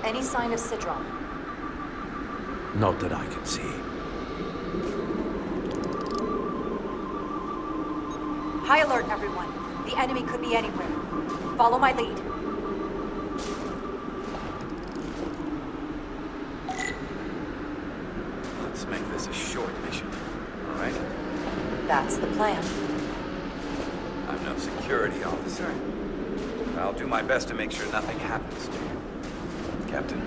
Any sign of Sidron? Not that I can see. High alert, everyone. The enemy could be anywhere. Follow my lead. Let's make this a short mission, all right? That's the plan. I'm no security officer. I'll do my best to make sure nothing happens to you, Captain.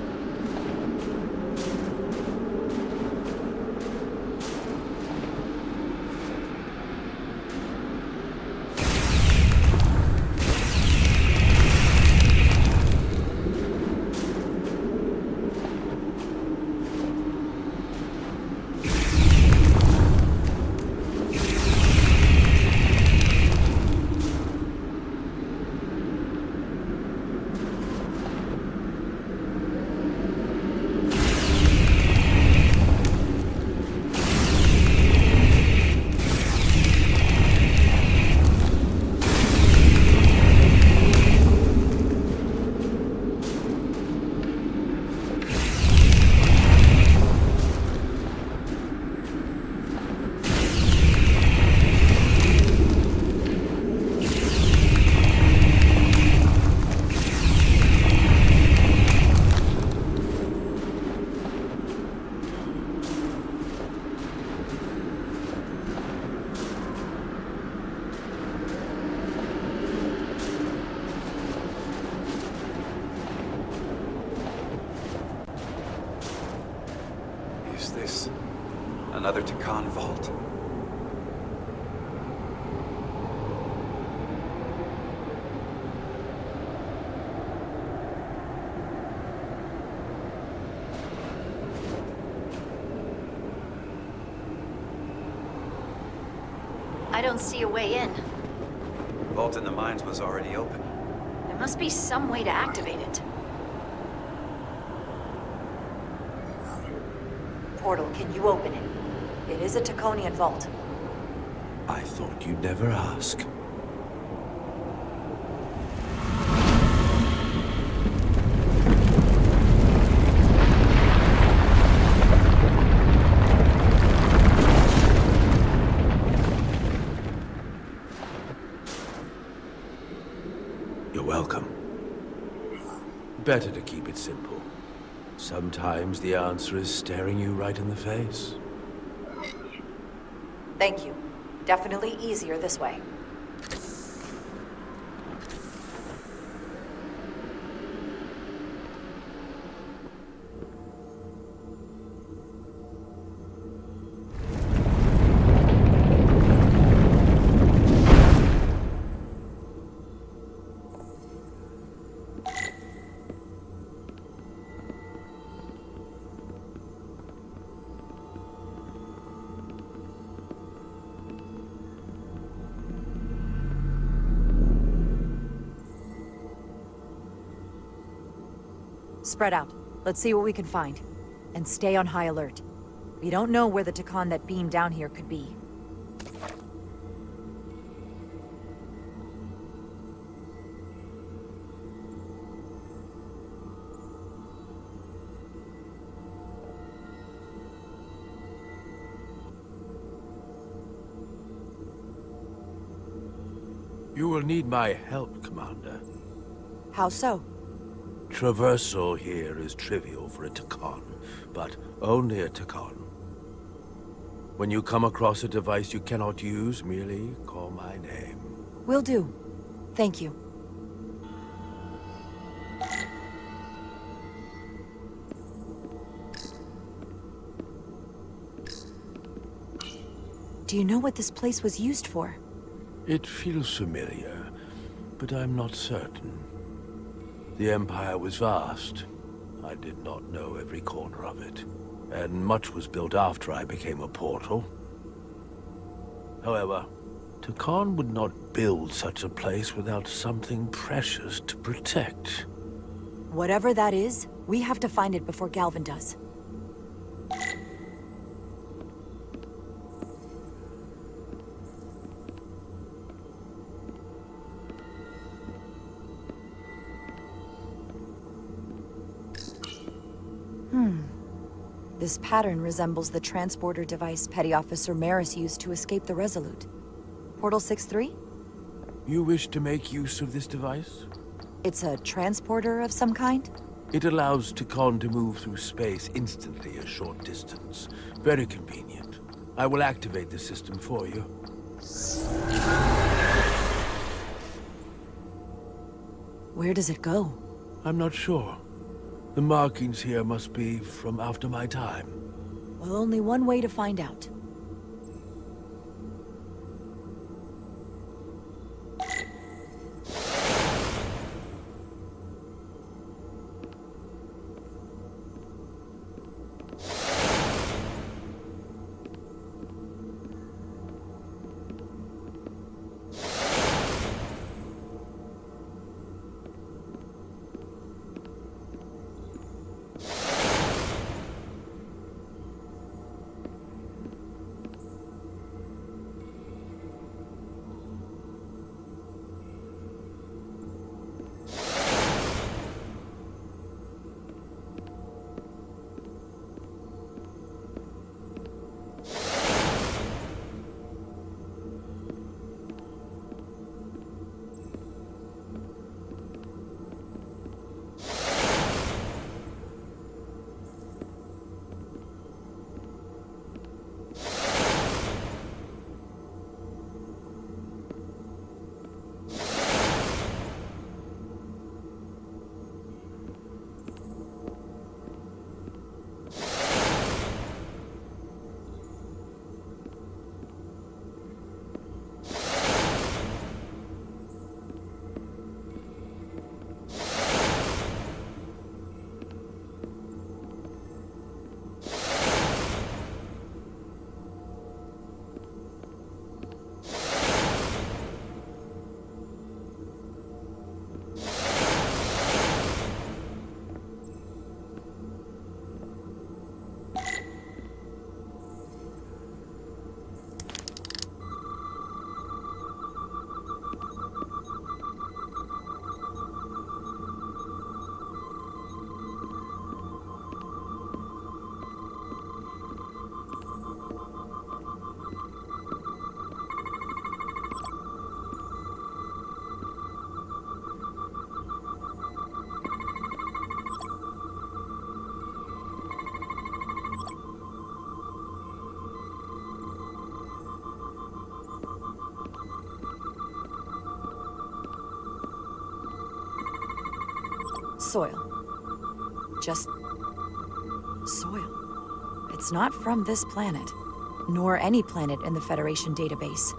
Is this another Tikan vault? I don't see a way in. The vault in the mines was already open. There must be some way to activate it. Portal, can you open it? It is a Tikonian vault. I thought you'd never ask. You're welcome. Better to keep it simple. Sometimes the answer is staring you right in the face. Thank you. Definitely easier this way. Spread out. Let's see what we can find. And stay on high alert. We don't know where the Tikan that beamed down here could be. You will need my help, Commander. How so? Traversal here is trivial for a Tikan, but only a Tikan. When you come across a device you cannot use, merely call my name. Will do. Thank you. Do you know what this place was used for? It feels familiar, but I'm not certain. The Empire was vast. I did not know every corner of it, and much was built after I became a portal. However, Tikan would not build such a place without something precious to protect. Whatever that is, we have to find it before Galvin does. This pattern resembles the transporter device Petty Officer Maris used to escape the Resolute. Portal 6-3? You wish to make use of this device? It's a transporter of some kind? It allows Tikon to move through space instantly a short distance. Very convenient. I will activate the system for you. Where does it go? I'm not sure. The markings here must be from after my time. Well, only one way to find out. Soil. Just soil. It's not from this planet, nor any planet in the Federation database.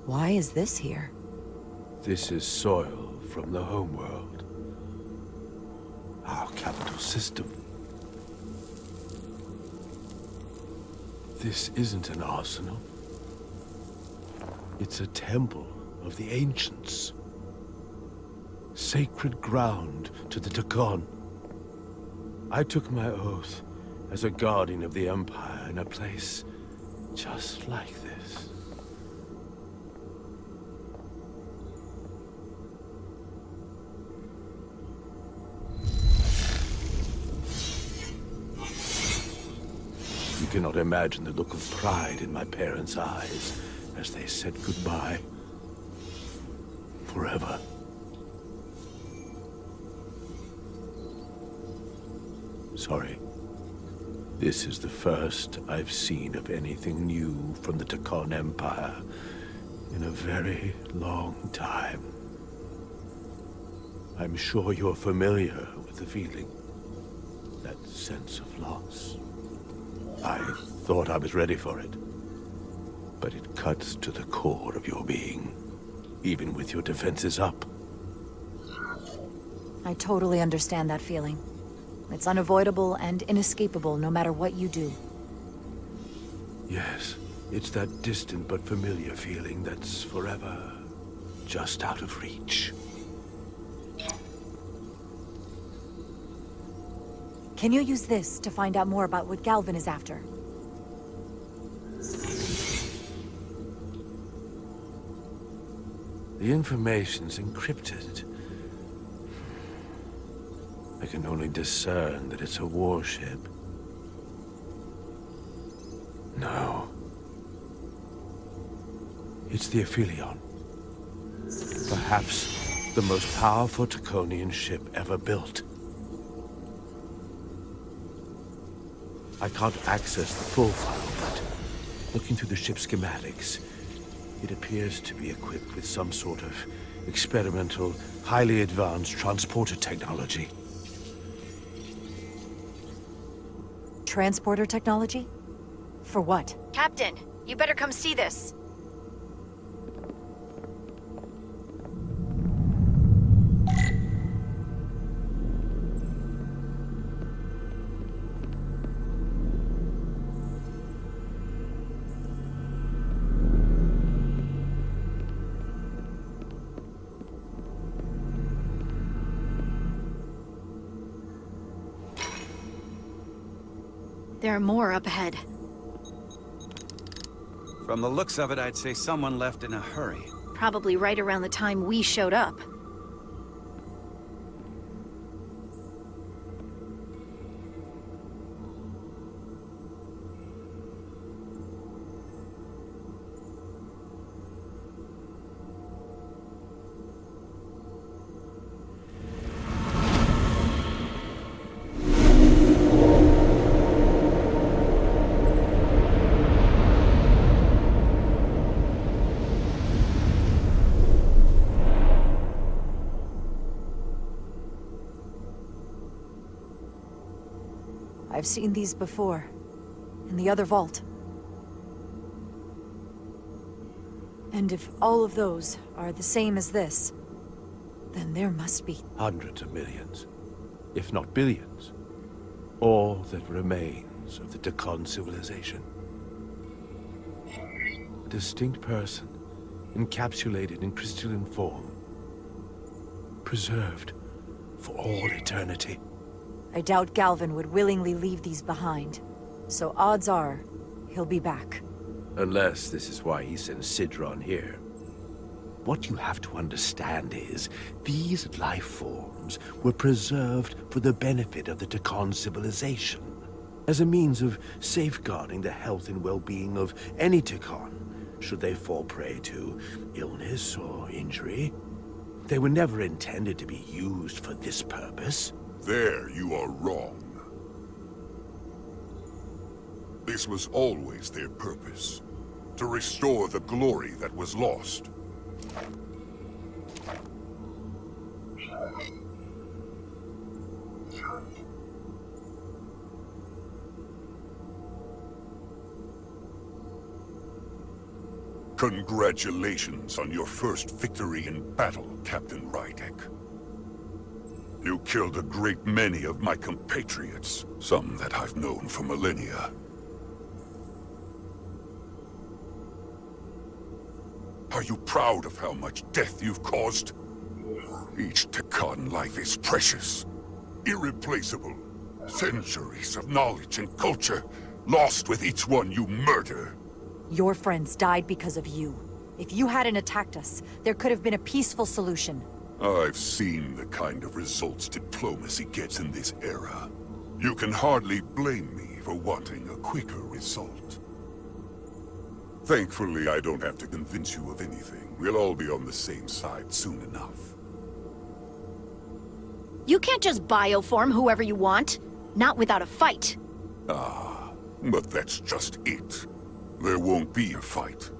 Why is this here? This is soil from the homeworld. Our capital system. This isn't an arsenal. It's a temple of the ancients. Sacred ground to the Tikon. I took my oath as a guardian of the Empire in a place just like this. You cannot imagine the look of pride in my parents' eyes as they said goodbye. Forever. Sorry. This is the first I've seen of anything new from the Tikon Empire in a very long time. I'm sure you're familiar with the feeling. That sense of loss. I thought I was ready for it, but it cuts to the core of your being. even with your defenses up. I totally understand that feeling. It's unavoidable and inescapable no matter what you do. Yes, it's that distant but familiar feeling that's forever just out of reach. Can you use this to find out more about what Galvin is after? The information's encrypted. I can only discern that it's a warship. No. It's the Aphelion. Perhaps the most powerful Tikonian ship ever built. I can't access the full file, but looking through the ship's schematics, it appears to be equipped with some sort of experimental, highly advanced transporter technology. Transporter technology? For what? Captain, you better come see this. There are more up ahead. From the looks of it, I'd say someone left in a hurry. Probably right around the time we showed up. I've seen these before. In the other vault. And if all of those are the same as this, then there must be... Hundreds of millions, if not billions. All that remains of the Tikon civilization. A distinct person, encapsulated in crystalline form. Preserved for all eternity. I doubt Galvin would willingly leave these behind. So odds are, he'll be back. Unless this is why he sent Sidron here. What you have to understand is, these life forms were preserved for the benefit of the Tikon civilization. As a means of safeguarding the health and well-being of any Tikon, should they fall prey to illness or injury. They were never intended to be used for this purpose. There you are wrong. This was always their purpose, to restore the glory that was lost. Congratulations on your first victory in battle, Captain Rydek. You killed a great many of my compatriots, some that I've known for millennia. Are you proud of how much death you've caused? Each Tikon life is precious, irreplaceable. Centuries of knowledge and culture, lost with each one you murder. Your friends died because of you. If you hadn't attacked us, there could have been a peaceful solution. I've seen the kind of results diplomacy gets in this era. You can hardly blame me for wanting a quicker result. Thankfully, I don't have to convince you of anything. We'll all be on the same side soon enough. You can't just bioform whoever you want. Not without a fight. Ah, but that's just it. There won't be a fight.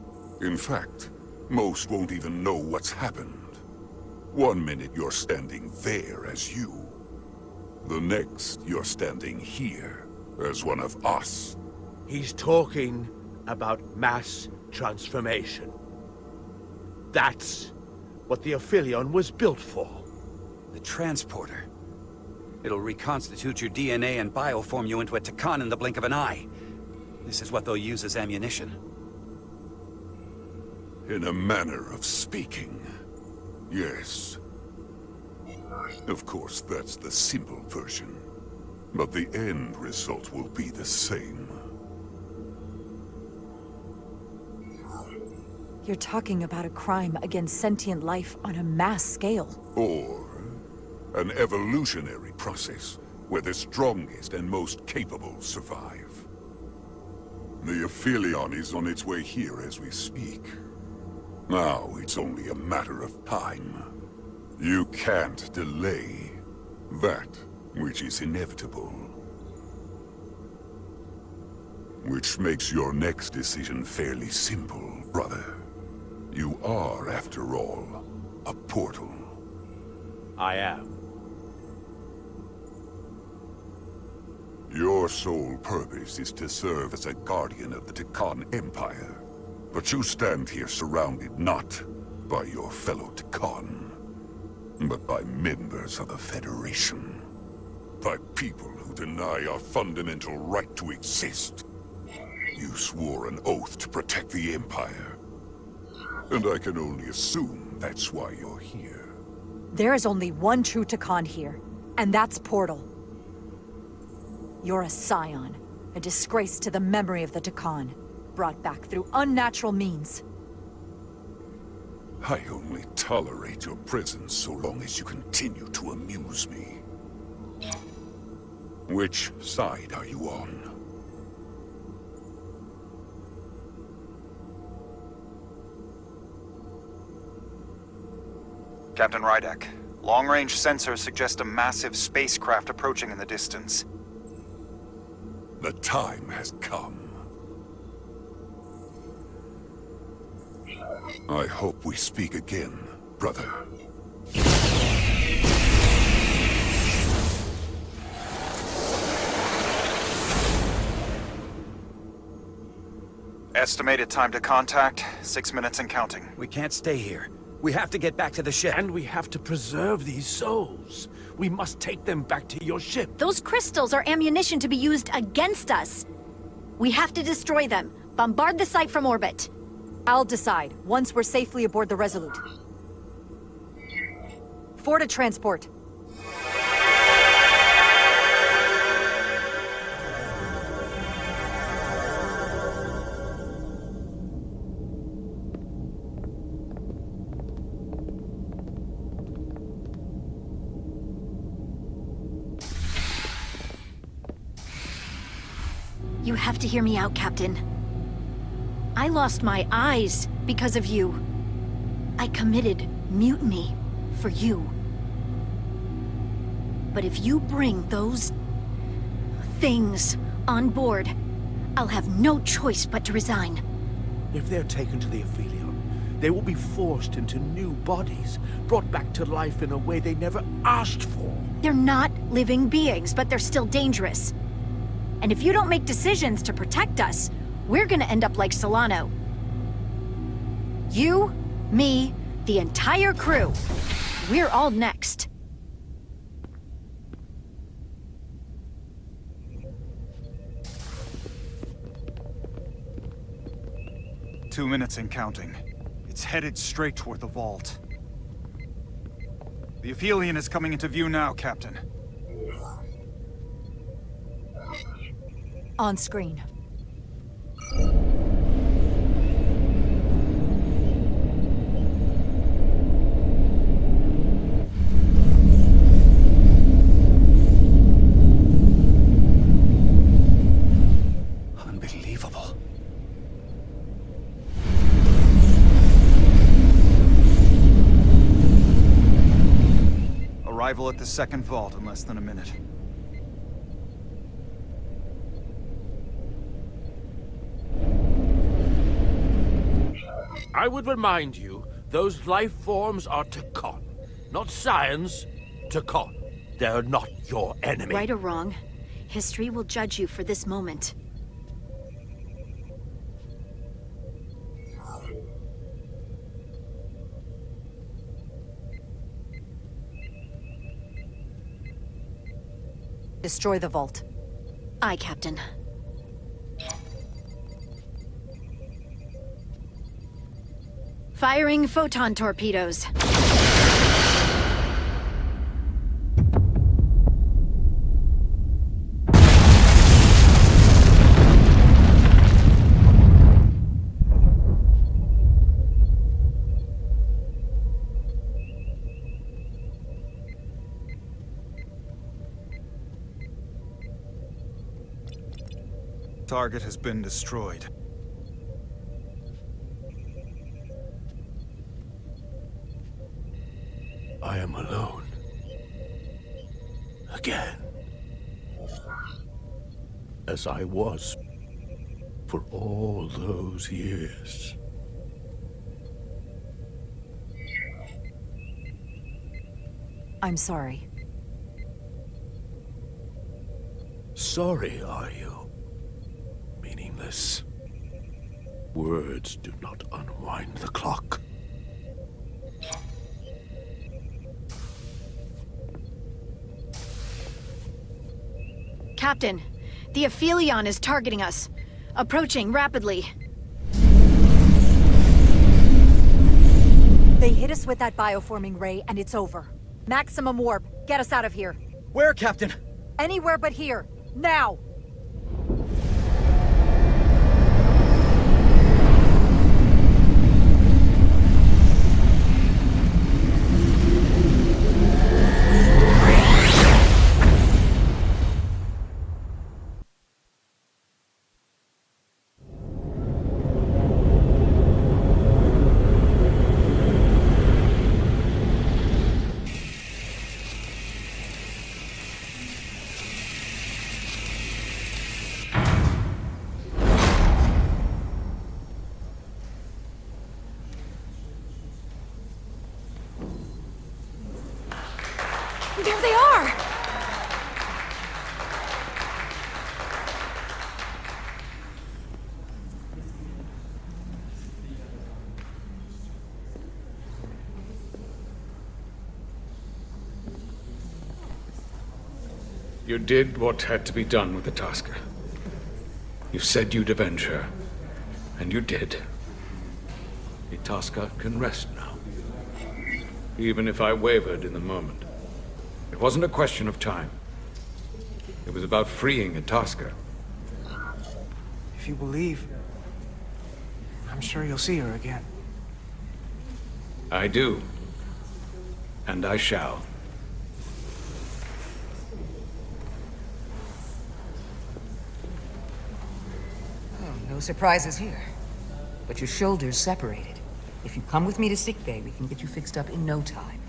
In fact, most won't even know what's happened. One minute you're standing there as you. The next, you're standing here as one of us. He's talking about mass transformation. That's what the Aphelion was built for. The transporter. It'll reconstitute your DNA and bioform you into a Tikon in the blink of an eye. This is what they'll use as ammunition. In a manner of speaking, yes. Of course, that's the simple version. But the end result will be the same. You're talking about a crime against sentient life on a mass scale. Or an evolutionary process where the strongest and most capable survive. The Aphelion is on its way here as we speak. Now it's only a matter of time. You can't delay that which is inevitable. Which makes your next decision fairly simple, brother. You are, after all, a portal. I am. Your sole purpose is to serve as a guardian of the Tikon Empire. But you stand here surrounded not by your fellow Tikon, but by members of the Federation. By people who deny our fundamental right to exist. You swore an oath to protect the Empire. And I can only assume that's why you're here. There is only one true Tikon here, and that's Portal. You're a scion, a disgrace to the memory of the Tikon, brought back through unnatural means. I only tolerate your presence so long as you continue to amuse me. Which side are you on? Captain Rydek, long-range sensors suggest a massive spacecraft approaching in the distance. The time has come. I hope we speak again, brother. Estimated time to contact, 6 minutes and counting. We can't stay here. We have to get back to the ship. And we have to preserve these souls. We must take them back to your ship. Those crystals are ammunition to be used against us. We have to destroy them. Bombard the site from orbit. I'll decide, once we're safely aboard the Resolute. 4 to transport. You have to hear me out, Captain. I lost my eyes because of you. I committed mutiny for you. But if you bring those things on board, I'll have no choice but to resign. If they're taken to the Aphelion, they will be forced into new bodies, brought back to life in a way they never asked for. They're not living beings, but they're still dangerous. And if you don't make decisions to protect us, we're gonna end up like Solano. You, me, the entire crew. We're all next. Two minutes and counting. It's headed straight toward the vault. The Aphelion is coming into view now, Captain. On screen. Unbelievable. Arrival at the second vault in less than a minute. I would remind you, those life forms are Tikon, not science. Tikon. They're not your enemy. Right or wrong, history will judge you for this moment. Destroy the vault. Aye, Captain. Firing photon torpedoes. Target has been destroyed. I am alone. Again. As I was for all those years. I'm sorry. Sorry, are you? Meaningless. Words do not unwind the clock. Captain, the Aphelion is targeting us. Approaching rapidly. They hit us with that bioforming ray, and it's over. Maximum warp. Get us out of here. Where, Captain? Anywhere but here. Now! There they are! You did what had to be done with the Tasker. You said you'd avenge her, and you did. The Tasker can rest now. Even if I wavered in the moment. It wasn't a question of time. It was about freeing a Tasker. If you believe, I'm sure you'll see her again. I do. And I shall. Oh, no surprises here. But your shoulder's separated. If you come with me to sickbay, we can get you fixed up in no time.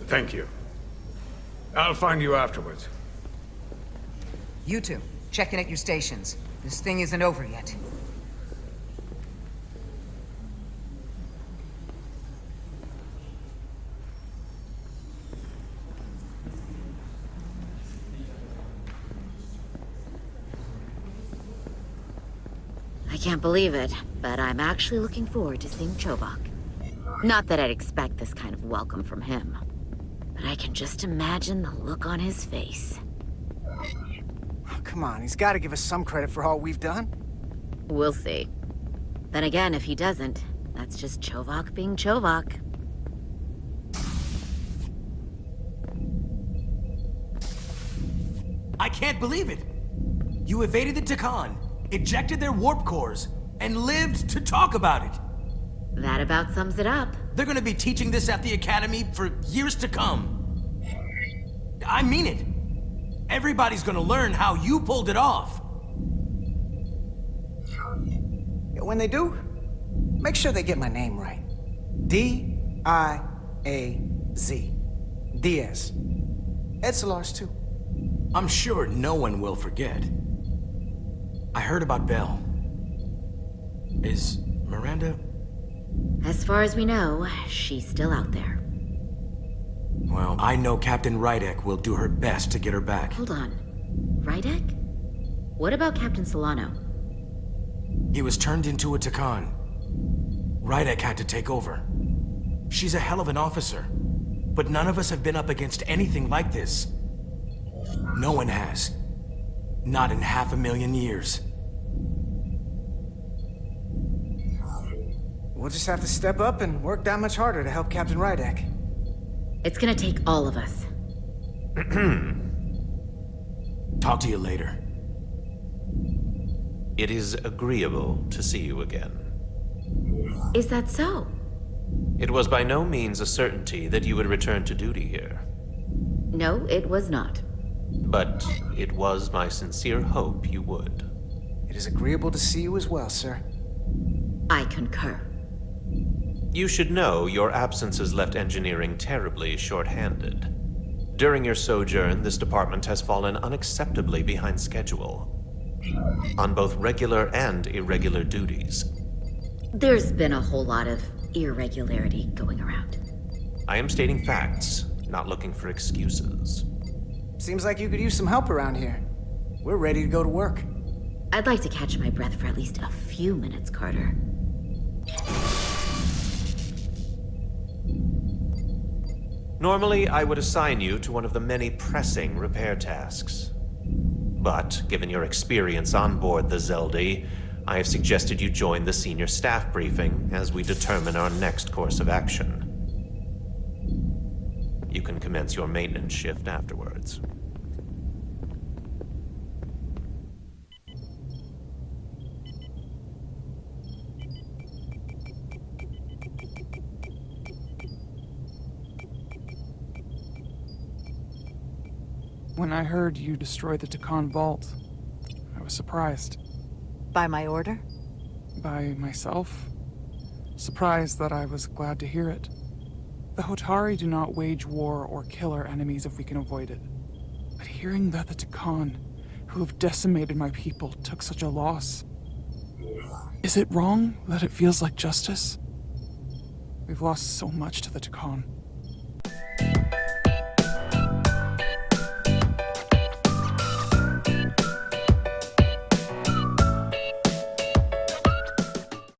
Thank you. I'll find you afterwards. You two, check in at your stations. This thing isn't over yet. I can't believe it, but I'm actually looking forward to seeing Chovak. Not that I'd expect this kind of welcome from him, but I can just imagine the look on his face. Oh, come on, he's got to give us some credit for all we've done. We'll see. Then again, if he doesn't, that's just Chovak being Chovak. I can't believe it! You evaded the Tikhon, ejected their warp cores, and lived to talk about it! That about sums it up. They're gonna be teaching this at the Academy for years to come. I mean it. Everybody's gonna learn how you pulled it off. When they do, make sure they get my name right. D-I-A-Z. Diaz. Edsalars too. I'm sure no one will forget. I heard about Belle. Is Miranda... As far as we know, she's still out there. Well, I know Captain Rydek will do her best to get her back. Hold on. Rydek? What about Captain Solano? He was turned into a Tikhon. Rydek had to take over. She's a hell of an officer, but none of us have been up against anything like this. No one has. Not in 500,000 years. We'll just have to step up and work that much harder to help Captain Rydek. It's gonna take all of us. Talk to you later. It is agreeable to see you again. Is that so? It was by no means a certainty that you would return to duty here. No, it was not. But it was my sincere hope you would. It is agreeable to see you as well, sir. I concur. You should know your absence has left engineering terribly short-handed. During your sojourn, this department has fallen unacceptably behind schedule. On both regular and irregular duties. There's been a whole lot of irregularity going around. I am stating facts, not looking for excuses. Seems like you could use some help around here. We're ready to go to work. I'd like to catch my breath for at least a few minutes, Carter. Normally, I would assign you to one of the many pressing repair tasks. But, given your experience on board the Zeldi, I have suggested you join the senior staff briefing as we determine our next course of action. You can commence your maintenance shift afterwards. When I heard you destroyed the Tikon vault, I was surprised. By my order? By myself? Surprised that I was glad to hear it. The Hotari do not wage war or kill our enemies if we can avoid it. But hearing that the Tikon, who have decimated my people, took such a loss... Is it wrong that it feels like justice? We've lost so much to the Tikon.